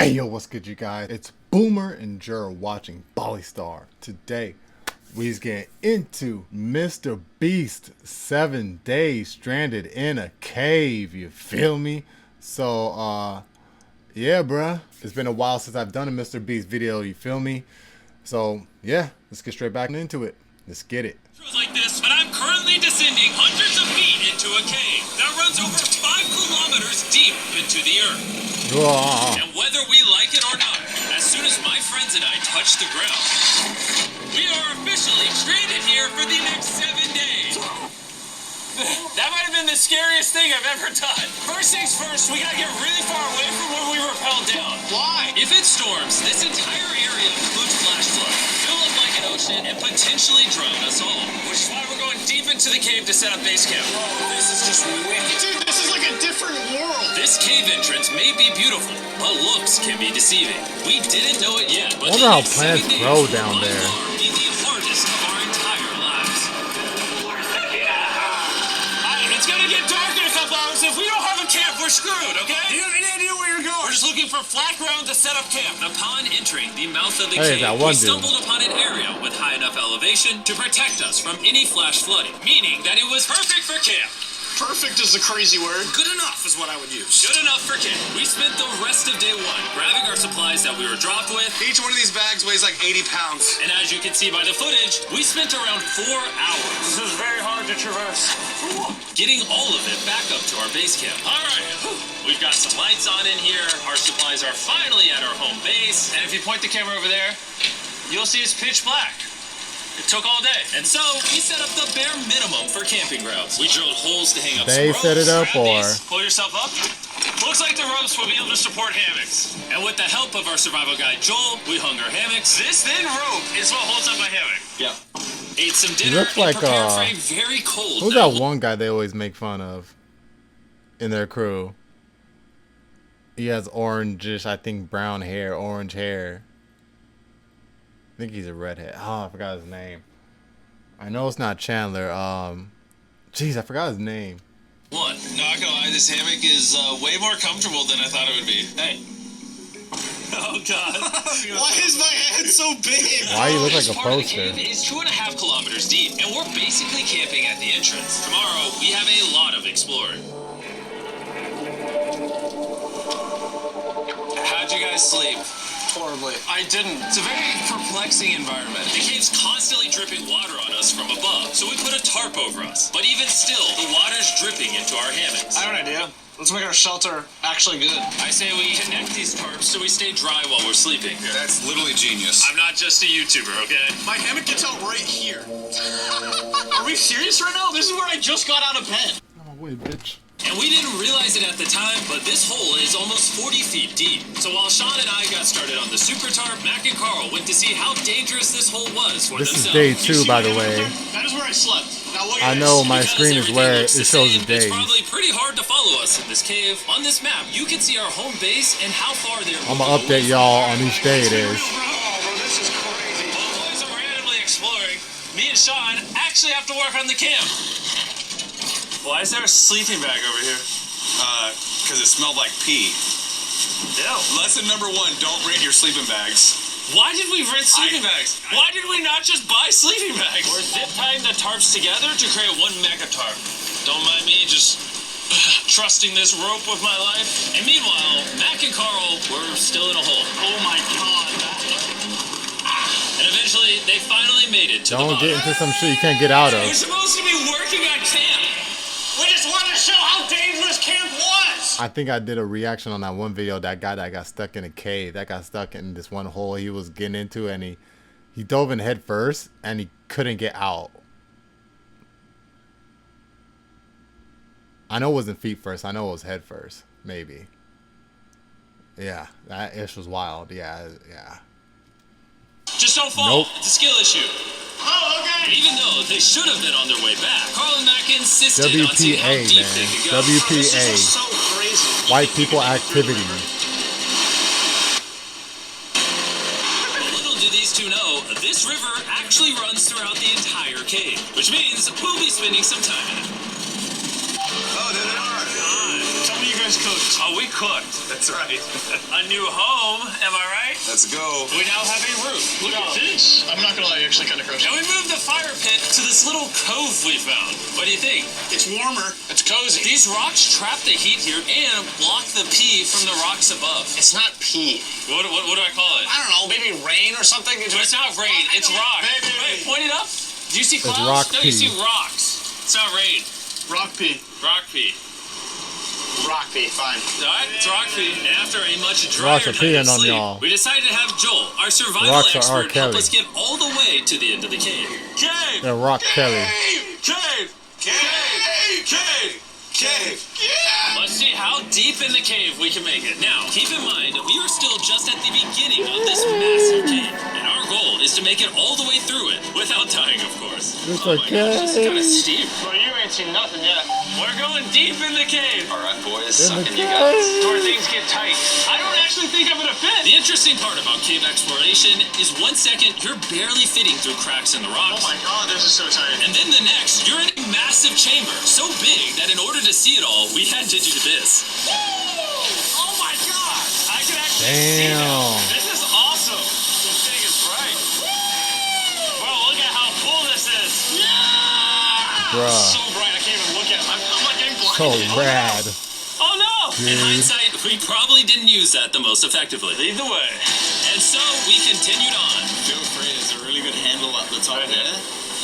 Hey yo, what's good you guys? It's Boomer and Jer watching Bali Star. Today, we's getting into Mr. Beast 7 days stranded in a cave, you feel me? So, yeah bruh. It's been a while since I've done a Mr. Beast video, you feel me? So, yeah, let's get straight back into it. Let's get it. Like this, but I'm currently descending hundreds of feet into a cave that runs over 5 kilometers deep into the earth. And whether we like it or not, as soon as my friends and I touch the ground, we are officially stranded here for the next 7 days. That might have been the scariest thing I've ever done. First things first, we gotta get really far away from where we rappelled down. Why? If it storms, this entire area could flash flood, fill up like an ocean, and potentially drown us all. Which is why we're going deep into the cave to set up base camp. Whoa, this is just wicked. Dude, this is like a different world. This cave entrance may be beautiful, but looks can be deceiving. We didn't know it yet, but I wonder how plants grow down there. Be the hardest of our entire lives. It's gonna get dark in a couple hours. If we don't have a camp, we're screwed, okay? Do you have any idea where you're going? We're just looking for flat ground to set up camp. Upon entering the mouth of the cave, we stumbled upon an area with high enough elevation to protect us from any flash flooding, meaning that it was perfect for camp. Perfect is a crazy word. Good enough is what I would use. Good enough for camp. We spent the rest of day one grabbing our supplies that we were dropped with. Each one of these bags weighs like 80 pounds. And as you can see by the footage, we spent around 4 hours. This is very hard to traverse. Getting all of it back up to our base camp. All right, we've got some lights on in here. Our supplies are finally at our home base. And if you point the camera over there, you'll see it's pitch black. It took all day. And so, we set up the bare minimum for camping grounds. We drilled holes to hang up some ropes. They set it up, or? Pull yourself up. Looks like the ropes will be able to support hammocks. And with the help of our survival guide, Joel, we hung our hammocks. This thin rope is what holds up my hammock. Yep. Ate some dinner looks like, and prepared for a very cold who's that one guy they always make fun of in their crew? He has orangish, I think, brown hair, orange hair. I think he's a redhead. Oh, I forgot his name. I know it's not Chandler. Jeez, I forgot his name. One. Not gonna lie, this hammock is way more comfortable than I thought it would be. Hey. Oh God. Why is my head so big? Why you look like This a part of the poster? cave is 2.5 kilometers deep, and we're basically camping at the entrance. Tomorrow, we have a lot of exploring. How'd you guys sleep? Horribly. I didn't. It's a very perplexing environment. The cave's constantly dripping water on us from above, so we put a tarp over us. But even still, the water's dripping into our hammocks. I have an idea. Let's make our shelter actually good. I say we connect these tarps so we stay dry while we're sleeping. That's literally genius. I'm not just a YouTuber, okay? My hammock gets out right here. Are we serious right now? This is where I just got out of bed. Oh, wait, bitch. And we didn't realize it at the time, but this hole is almost 40 feet deep. So while Sean and I got started on the super tarp, Mac and Carl went to see how dangerous this hole was for This is themselves. day 2, by the way. That is where I slept. Now look I at know this. my Because screen is everything where looks it the shows same, the days. It's probably pretty hard to follow us in this cave. On this map, you can see our home base and how far they're I'm gonna update y'all on each day it is. Oh, bro, this is crazy. While the boys are randomly exploring, me and Sean actually have to work on the camp. Why is there a sleeping bag over here? Because it smelled like pee. Ew. Lesson number 1, don't rent your sleeping bags. Why did we rent sleeping bags? Why did we not just buy sleeping bags? We're zip tying the tarps together to create one mega tarp. Don't mind me just trusting this rope with my life. And meanwhile, Mac and Carl were still in a hole. Oh my God. And eventually, they finally made it to the Don't bottom. get into some shit you can't get out of. We're supposed to be working on camp. We just wanted to show how dangerous camp was. I think I did a reaction on that one video. That guy that got stuck in a cave, that got stuck in this one hole he was getting into, and he dove in head first and he couldn't get out. I know it wasn't feet first. I know it was head first. Maybe. Yeah, that ish was wild. Yeah. Just don't fall. Nope. It's a skill issue. Oh, okay. And even though they should have been on their way back, Carl and Mac insisted on seeing how WPA, deep man. they could go. This WPA. is so crazy. White people activity. Little do these two know, this river actually runs throughout the entire cave, which means we'll be spending some time in it. Oh, there they are. Tell me you guys cooked? Oh, we cooked. That's right. A new home, am I right? Let's go. We now have a roof. Look at this. I'm not gonna lie, you actually kind of crushed And it. we moved the fire pit to this little cove we found. What do you think? It's warmer. It's cozy. These rocks trap the heat here and block the pee from the rocks above. It's not pee. What do I call it? I don't know, maybe rain or something? But it's not rain, it's rock. Maybe. Wait, point it up. Do you see clouds? rock No, you pee. see rocks. It's not rain. Rock pee. Rock pee. Rock pee, fine. Alright, it's rock pee. And after a much Rocks drier are night peeing of on sleep, y'all. we decided to have Joel, our survival Rocks are R. expert, help Kelly. us get all the way to the end of the cave. Cave! And Rock Kelly. Cave! Cave! Cave! Cave! Yeah! Let's see how deep in the cave we can make it. Now, keep in mind, we are still just at the beginning of this massive cave, and our goal is to make it all the way through it, without dying, of course. It's Oh my gosh, this is kind of okay. steep. Well, you ain't seen nothing yet. We're going deep in the cave. All right, boys. In the Sucking you guys. cave. Where things get tight. I don't actually think I'm gonna fit. The interesting part about cave exploration is 1 second you're barely fitting through cracks in the Oh rocks. my god, this is so tight. And then the next, you're in a massive chamber, so big that in order to see it all, we had to do this. Oh my god! I can actually see now. Damn. This is awesome. This thing is bright. Bro, look at how cool this is. Bruh. So bright, I can't even look at it. I'm like getting So blinded. rad. Oh no! In Dude. hindsight, we probably didn't use that the most effectively. Lead the way. And so we continued on. Feel free. There's a really good handle up the top there.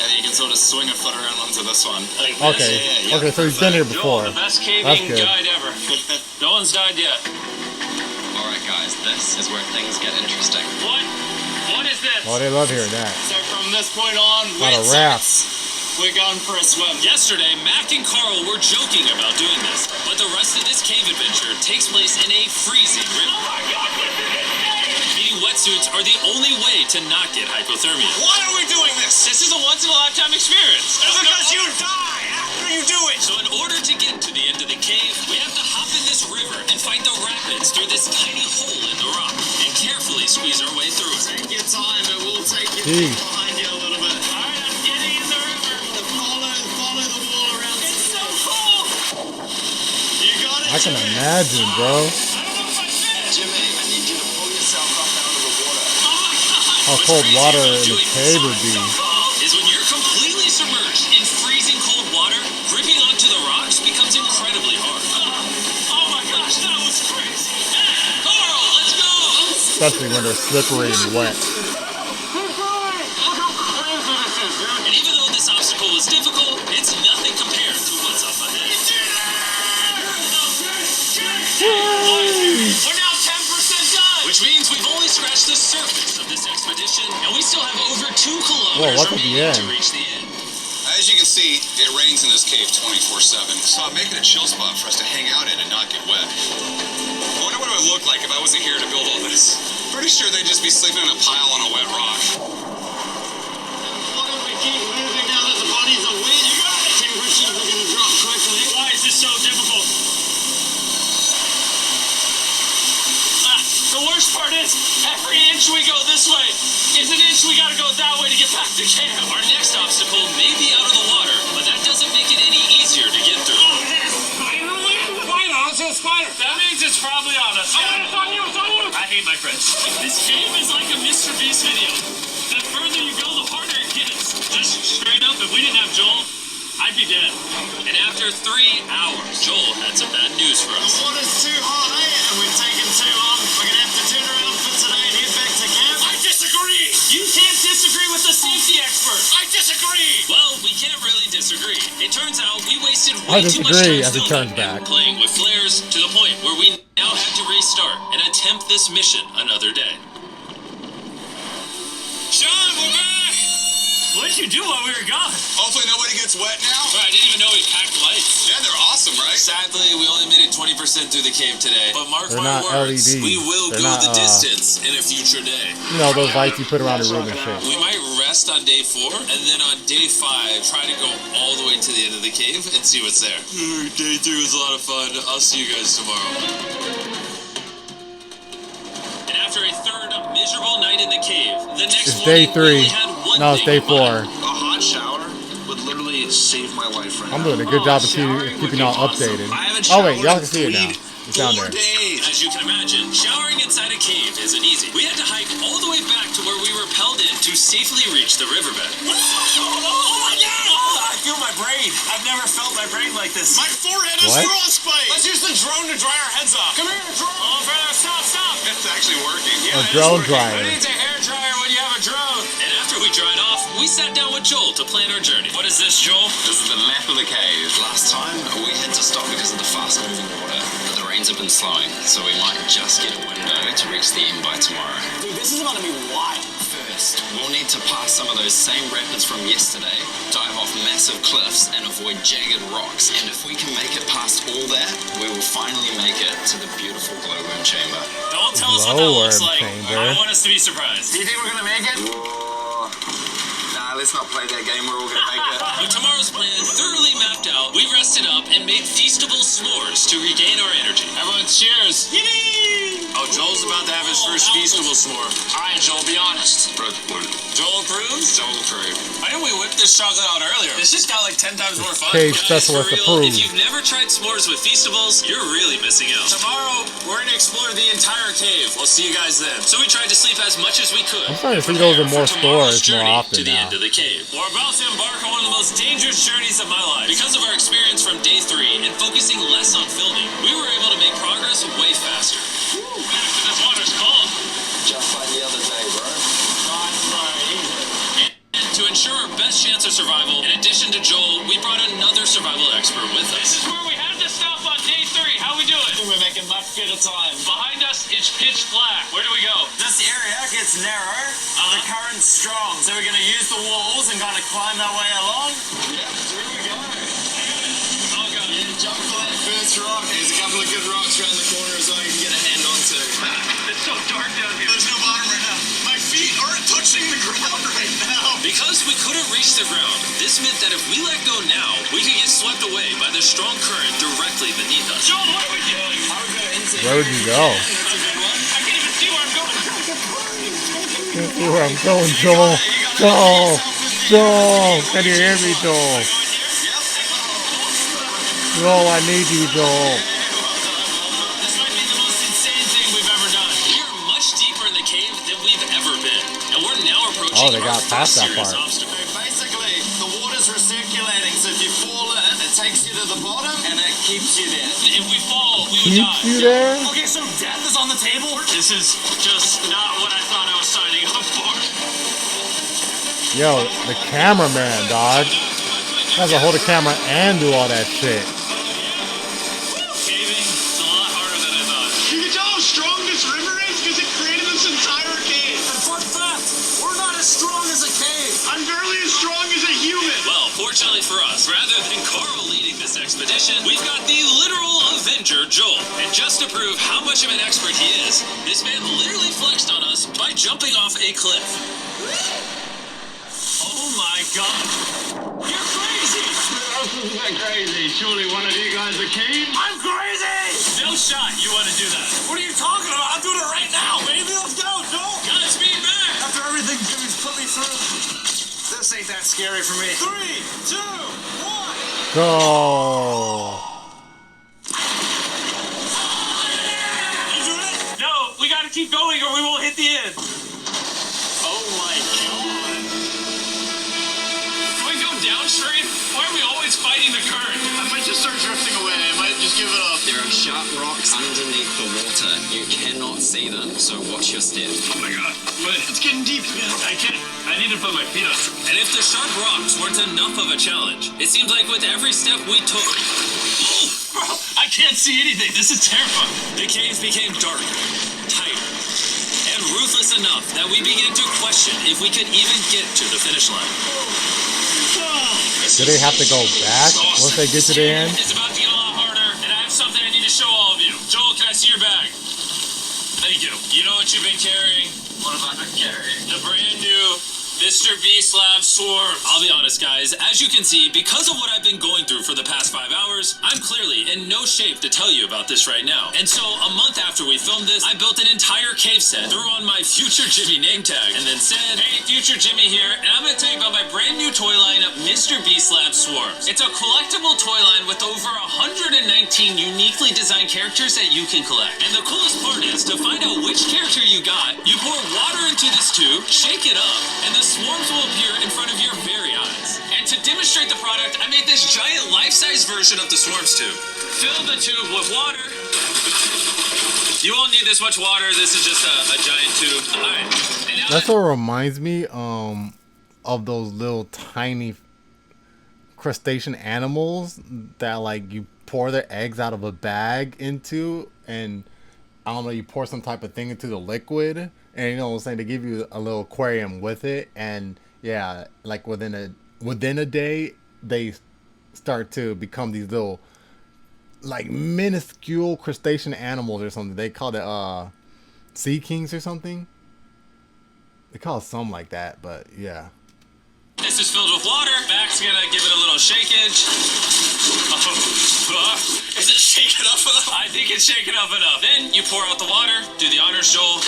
And you can sort of swing a foot around onto this one. Like this. Okay. Yeah. Okay, so he's been here Joel, before. the best That's caving good. guide ever. No one's died yet. All right, guys, this is where things get interesting. What? What is this? Oh, they love hearing that. So from this point on, A lot of raps. we're going for a swim. Yesterday, Mac and Carl were joking about doing this, but the rest of this cave adventure takes place in a freezing river. Oh my god, this is insane! Meaning wetsuits are the only way to not get hypothermia. Why are we doing this? This is a once-in-a-lifetime experience. Because you die after you do it. So in order to get to the end of the cave, we have to hop in this river and fight the rapids through this tiny hole in the rock and carefully squeeze our way through it. Take your time, it will take you Jeez. behind you a little bit. Alright, I'm getting in the river. Follow the wall around. It's so cold! You got it. I can Jimmy. imagine, bro. I don't know if I fit. Jimmy, I need you to pull yourself up out of the water. Oh my god! How What's cold crazy water about in the doing cave would something be. so cold is when you're completely submerged in freezing cold water, gripping onto the rocks becomes incredibly hard. Oh my gosh, that was crazy! Carl, let's go! Especially when they're slippery and wet. And even though this obstacle was difficult, it's nothing compared to what's up ahead. We're now 10% done! Which means we've only scratched the surface of this expedition, and we still have over 2 kilometers what's at the remaining to end? reach the end. As you can see, it rains in this cave 24/7, so I'm making a chill spot for us to hang out in and not get wet. I wonder what it would look like if I wasn't here to build all this. Pretty sure they'd just be sleeping in a pile on a wet rock. Why don't we keep moving now that the bodies are wet? You got it. Temperatures are going to drop quickly. Why is this so difficult? The worst part is, every inch we go this way is an inch we gotta go that way to get back to camp. Our next obstacle may be out of the water, but that doesn't make it any easier to get through. Oh, there's a spider web. Spider, I see a spider. That means it's probably on us. Oh, it's on you, it's on you. I hate my friends. This game is like a MrBeast video. The further you go, the harder it gets. Just straight up, if we didn't have Joel, I'd be dead. And after 3 hours, Joel had some bad news for us. The water's too hot, eh? And we're taking too long. We're going to have to turn around for today and head back to camp. I disagree! You can't disagree with the safety expert! I disagree. Well, we can't really disagree. It turns out we wasted I way too much disagree time as he filming turns back. and playing with flares to the point where we now have to restart and attempt this mission another day. Sean, we're back! What did you do while we were gone? Hopefully nobody gets wet now. I didn't even know we packed lights. Yeah, they're awesome, right? Sadly, we only made it 20% through the cave today. But mark They're my not words, LED. we will They're go not, the distance in a future day. You know, those lights you put around the room and shit. We might rest on day 4, and then on day 5, try to go all the way to the end of the cave and see what's there. Day 3 was a lot of fun. I'll see you guys tomorrow. And after a third miserable night in the cave, the next It's day morning we 3. only had one No, it's thing day in mind. 4. A hot shower would literally save my life right I'm now. doing a good job of Showering would keeping be y'all awesome. updated. I haven't Oh wait, showered y'all in can see it now. It's down 4 there. days. As you can imagine, showering inside a cave isn't easy. We had to hike all the way back to where we rappelled in to safely reach the riverbed. Oh my God! Oh, I feel my brain. I've never felt my brain like this. My forehead is What? frostbite. Let's use the drone to dry our heads off. Come here, drone. Oh, brother, stop. It's actually working. A drone dryer. Who needs a hair dryer when you have a drone? And after we dried off, we sat down with Joel to plan our journey. What is this, Joel? This is the map of the cave. Last time, we had to stop because of the fast-moving water. But the rains have been slowing, so we might just get a window to reach the end by tomorrow. Dude, this is about to be wild. First, we'll need to pass some of those same rapids from yesterday, dive off massive cliffs, and avoid jagged rocks. And if we can make it past all that, we will finally make it to the beautiful glowworm chamber. Don't tell us what that looks Glowworm like. chamber. I want us to be surprised. Do you think we're gonna make it? Nah, let's not play that game. We're all gonna make it. With tomorrow's plan thoroughly mapped out, we rested up and made feastable s'mores to regain our energy. Everyone cheers. Yippee! Oh, Joel's about to have his first feastable s'more. All right, Joel, be honest. Joel approves? Joel approved. Why didn't we whip this chocolate out earlier? This just got like 10 times more fun. Cave Guys, specialist for real, approved. if you've never tried s'mores with feastables, you're really missing out. Tomorrow, we're gonna explore the entire cave. We'll see you guys then. So we tried to sleep as much as we could. I'm starting to see those in more For tomorrow's stores more journey often to the now. end of the cave. We're about to embark on one of the most dangerous journeys of my life. Because of our experience from day 3 and focusing less on filming, we were able to make progress way faster. This water's cold. Just like the other day, bro. And to ensure our best chance of survival, in addition to Joel, we brought another survival expert with us. This is where we have to stop on day 3. How we doing? We're making much good a time. Behind us, it's pitch black. Where do we go? This area gets narrow, the current's strong, so we're gonna use the walls and kind of climb our way along. Yeah, here we go. Oh, God. Yeah, jump for that first rock. There's a couple of good rocks around the corner as well you can get a hand onto. It's so dark down here. There's no bottom right now. My feet aren't touching the ground right now. Because we couldn't reach the ground, this meant that if we let go now, we could get swept away by the strong current directly beneath us. Joel, what are we doing? Where would you go? That's a good one. I can't even see where I'm going. Can't see where I'm going, Joel. Joel, can you hear me, Joel? Joel, I need you, Joel. This might be the most insane thing we've ever done. We are much deeper in the cave than we've ever been. And we're now approaching Oh, they our got first past that serious part. obstacle. Basically, the water's recirculating, so if you fall in, it takes you to the bottom and it keeps you there. If we fall, we would Keeps die. you there? Okay, so death is on the table? This is just not what I thought I was signing up for. Yo, the cameraman, dog. Has to hold the camera and do all that shit. Caving is a lot harder than I thought. You can tell how strong this river is because it created this entire cave. And fun fact, we're not as strong as a cave. I'm barely as strong as a human. Well, fortunately for us, rather than Carl leading this expedition, we've got the literal Avenger, Joel. And just to prove how much of an expert he is, this man literally flexed on us by jumping off a cliff. Oh my God. You're crazy! This is a bit crazy. Surely one of you guys are keen? I'm crazy! No shot you want to do that. What are you talking about? I'm doing it right now, baby. Let's go, Joel. Godspeed, man! After everything Jimmy's put me through, this ain't that scary for me. 3, 2, 1. Go. You doing it? No, we gotta keep going or we won't hit the end. Oh my God. Can we go downstream? Why are we always fighting the current? I might just start drifting away. I might just give it up. There are sharp rocks underneath the water. You cannot see them, so watch your step. Oh my God. But it's getting deep. I can't. I need to put my feet up. And if the sharp rocks weren't enough of a challenge, it seems like with every step we took... Oh, bro, I can't see anything. This is terrifying. The caves became darker, tighter, and ruthless enough that we began to question if we could even get to the finish line. Do they have to go back once they get to the end? It's about to get a lot harder, and I have something I need to show all of you. Joel, can I see your bag? Thank you. You know what you've been carrying? What have I been carrying? The brand new MrBeast Lab Swarm. I'll be honest, guys. As you can see, because of what I've been going through for the past 5 hours, I'm clearly in no shape to tell you about this right now. And so, a month after we filmed this, I built an entire cave set, threw on my Future Jimmy name tag, and then said, "Hey, Future Jimmy here, and I'm gonna tell you about my brand new toy line of MrBeast Lab Swarms. It's a collectible toy line with over 119 uniquely designed characters that you can collect. And the coolest part is, to find out which character you got, you pour water into this tube, shake it up, and the swarms will appear in front of your very eyes. And to demonstrate the product, I made this giant life-size version of the swarms tube. Fill the tube with water. You won't need this much water. This is just a giant tube. All right. And now That's what reminds me of those little tiny crustacean animals that like you pour their eggs out of a bag into, and I don't know, you pour some type of thing into the liquid, and you know what I'm saying, they give you a little aquarium with it, and yeah, like within a day they start to become these little like minuscule crustacean animals or something. They call it sea kings or something. They call it something like that, but yeah. this is filled with water. Back's gonna give it a little shakeage. Is it shaken up enough? I think it's shaken up enough. Then you pour out the water. Do the honors, Joel.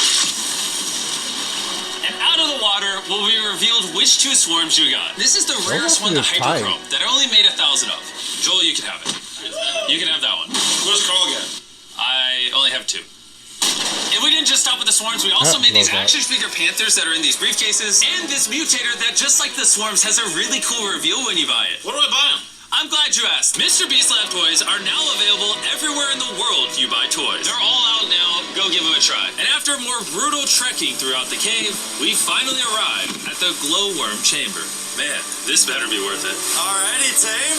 And out of the water will be revealed which 2 swarms you got. This is the rarest one, the Hyperchrome, that I only made 1,000 of. Joel, you can have it. You can have that one. Where's Carl again? I only have 2. And we didn't just stop with the swarms, we also made these action figure panthers that are in these briefcases, and this mutator that, just like the swarms, has a really cool reveal when you buy it. What do I buy him? I'm glad you asked. MrBeast Lab toys are now available everywhere in the world you buy toys. They're all out now. Go give them a try. And after more brutal trekking throughout the cave, we finally arrived at the glowworm chamber. Man, this better be worth it. Alrighty, team.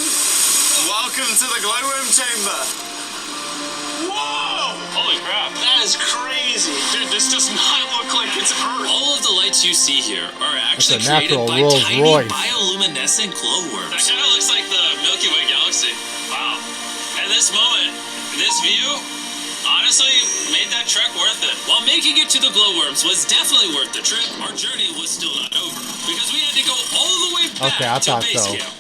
Welcome to the glowworm chamber. Whoa! Holy crap. That is crazy. Dude, this does not look like it's Earth. All of the lights you see here are actually It's a created natural by Rolls tiny Royce. bioluminescent glowworms. That kind of looks like the Milky Way galaxy. Wow. At this moment, this view, honestly, made that trek worth it. While making it to the glowworms was definitely worth the trip, our journey was still not over, because we had to go all the way back Okay, I to thought base so. camp.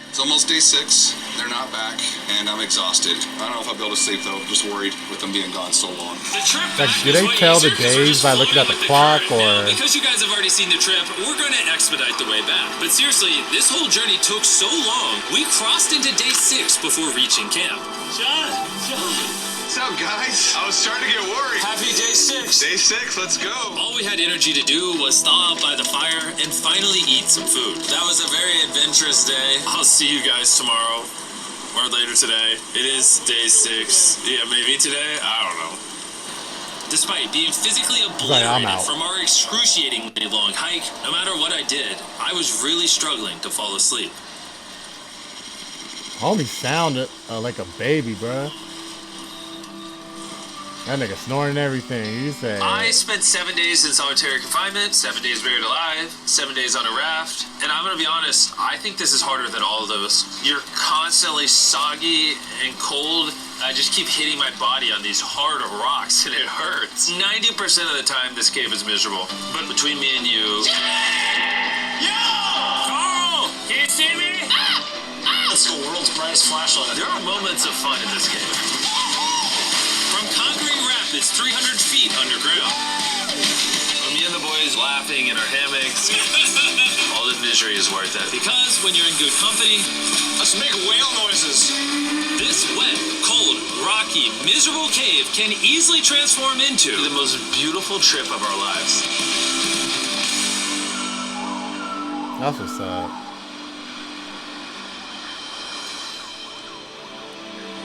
It's almost day 6. They're not back, and I'm exhausted. I don't know if I'll be able to sleep though. I'm just worried with them being gone so long. The trip Like, back do is they way tell the easier 'cause we're days just by looking at floating the with clock, current. Now, or- because you guys have already seen the trip, we're going to expedite the way back. But seriously, this whole journey took so long, we crossed into day 6 before reaching camp. John! What's up, guys? I was starting to get worried. Happy day 6. Day 6, let's go. All we had energy to do was thaw out by the fire and finally eat some food. That was a very adventurous day. I'll see you guys tomorrow. Or later today. It is day 6. Yeah, maybe today? I don't know. Despite being physically I'm obliterated out. from our excruciatingly long hike, no matter what I did, I was really struggling to fall asleep. Homie sounded like a baby, bruh. That nigga snoring and everything. You say I spent 7 days in solitary confinement, 7 days buried alive, 7 days on a raft, and I'm gonna be honest, I think this is harder than all of those. You're constantly soggy and cold. I just keep hitting my body on these hard rocks and it hurts. 90% of the time this cave is miserable. But between me and you... Carl! Can you see me? That's the world's brightest flashlight. There are moments of fun in this cave. From concrete rapids 300 feet underground. From me and the boys laughing in our hammocks. All the misery is worth it. Because when you're in good company, Let's make whale noises. this wet, cold, rocky, miserable cave can easily transform into the most beautiful trip of our lives. that's what's up.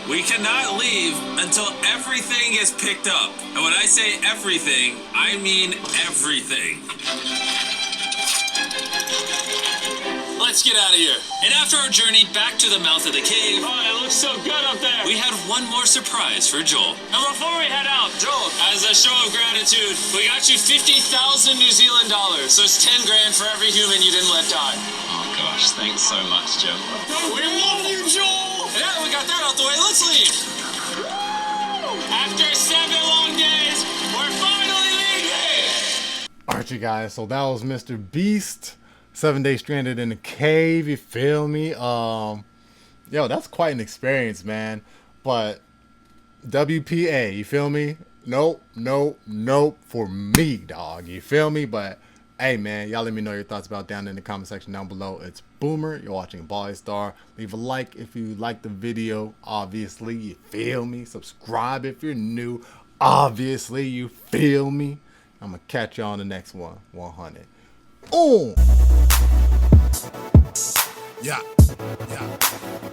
We cannot leave until everything is picked up. And when I say everything, I mean everything. Let's get out of here. And after our journey back to the mouth of the cave, Oh, it looks so good up there. we had one more surprise for Joel. And before we head out, Joel, as a show of gratitude, we got you 50,000 New Zealand dollars. So it's 10 grand for every human you didn't let die. Oh gosh, thanks so much, Jim. we love you, Joel. Yeah, we got that out the way. Let's leave. After 7 long days, we're finally leaving. Our Alright, you guys, so that was Mr. Beast, 7 days stranded in a cave, you feel me? Yo, that's quite an experience, man. But WPA, you feel me? Nope, nope, nope for me, dog. You feel me? But hey, man, y'all let me know your thoughts about down in the comment section down below. It's Boomer. You're watching Bali Star. Leave a like if you like the video. Obviously, you feel me? Subscribe if you're new. Obviously, you feel me? I'm gonna catch you on the next one. 100. Oh. Yeah. Yeah.